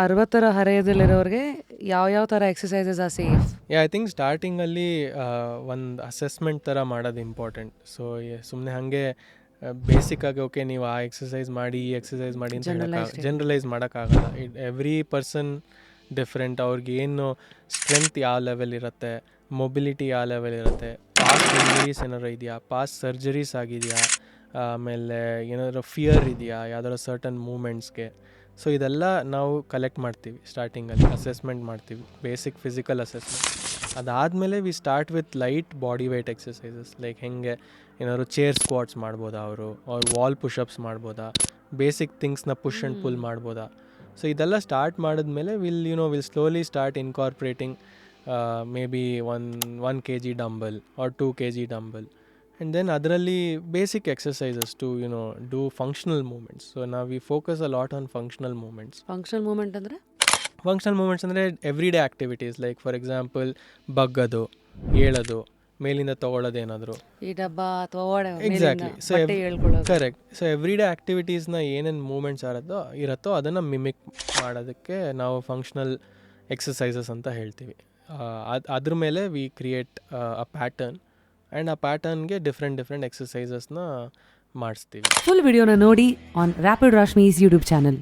60ರ ಹರೆಯದಲ್ಲಿರೋರಿಗೆ ಯಾವ ಥರ exercises are safe? I think ಸ್ಟಾರ್ಟಿಂಗಲ್ಲಿ ಒಂದು ಅಸೆಸ್ಮೆಂಟ್ ಥರ ಮಾಡೋದು ಇಂಪಾರ್ಟೆಂಟ್. ಸೊ ಸುಮ್ಮನೆ ಹಾಗೆ ಬೇಸಿಕ್ಕಾಗಿ ಓಕೆ ನೀವು ಆ ಎಕ್ಸಸೈಸ್ ಮಾಡಿ ಈ ಎಕ್ಸಸೈಸ್ ಮಾಡಿ ಅಂತ ಜನರಲೈಸ್ ಮಾಡೋಕ್ಕಾಗಲ್ಲ. Every person different. ಅವ್ರಿಗೆ ಏನು ಸ್ಟ್ರೆಂತ್ ಯಾವ ಲೆವೆಲ್ ಇರುತ್ತೆ, ಮೊಬಿಲಿಟಿ ಯಾವ ಲೆವೆಲ್ ಇರುತ್ತೆ, ಪಾಸ್ಟ್ ಇಂಜರೀಸ್ ಏನಾದ್ರು ಇದೆಯಾ, ಪಾಸ್ಟ್ ಸರ್ಜರೀಸ್ ಆಗಿದೆಯಾ, ಆಮೇಲೆ ಏನಾದರೂ ಫಿಯರ್ ಇದೆಯಾ ಯಾವ್ದಾದ್ರು ಸರ್ಟನ್ ಮೂಮೆಂಟ್ಸ್ಗೆ. ಸೊ ಇದೆಲ್ಲ ನಾವು ಕಲೆಕ್ಟ್ ಮಾಡ್ತೀವಿ ಸ್ಟಾರ್ಟಿಂಗಲ್ಲಿ, ಅಸೆಸ್ಮೆಂಟ್ ಮಾಡ್ತೀವಿ, ಬೇಸಿಕ್ ಫಿಸಿಕಲ್ ಅಸೆಸ್ಮೆಂಟ್. ಅದಾದಮೇಲೆ we start with light body weight exercises. Like ಹೆಂಗೆ ಏನಾದ್ರು ಚೇರ್ ಸ್ಕ್ವಾಟ್ಸ್ ಮಾಡ್ಬೋದಾ, ಅವ್ರು ವಾಲ್ ಪುಷಪ್ಸ್ ಮಾಡ್ಬೋದಾ, ಬೇಸಿಕ್ ಥಿಂಗ್ಸ್ನ ಪುಷ್ ಆ್ಯಂಡ್ ಪುಲ್ ಮಾಡ್ಬೋದಾ. ಸೊ ಇದೆಲ್ಲ ಸ್ಟಾರ್ಟ್ ಮಾಡಿದ್ಮೇಲೆ will slowly start incorporating maybe 1 kg dumbbell or 2 kg dumbbell. And then ಅದರಲ್ಲಿ basic exercises to do functional movements. So ನಾವು we focus a lot on functional movements. Functional movement ಅಂದರೆ every day activities. Like for example ಬಗ್ಗದು, ಏಳೋದು, ಮೇಲಿಂದ ತೊಗೊಳ್ಳೋದೇನಾದರೂ, ಈ ಡಬ್ಬ ಅಥವಾ exactly. So correct. So every day ಆ್ಯಕ್ಟಿವಿಟೀಸ್ನ ಏನೇನು ಮೂಮೆಂಟ್ಸ್ ಇರುತ್ತೋ ಅದನ್ನು ಮಿಮಿಕ್ ಮಾಡೋದಕ್ಕೆ ನಾವು ಫಂಕ್ಷನಲ್ ಎಕ್ಸಸೈಸಸ್ ಅಂತ ಹೇಳ್ತೀವಿ. ಅದ್ರ ಮೇಲೆ we create a pattern and ಆ ಪ್ಯಾಟರ್ನ್ಗೆ ಡಿಫ್ರೆಂಟ್ ಎಕ್ಸಸೈಸಸ್ನ ಮಾಡಿಸ್ತೀವಿ. ಫುಲ್ ವಿಡಿಯೋನ ನೋಡಿ ಆನ್ ರ್ಯಾಪಿಡ್ ರಾಶ್ಮೀಸ್ ಯೂಟ್ಯೂಬ್ ಚಾನಲ್.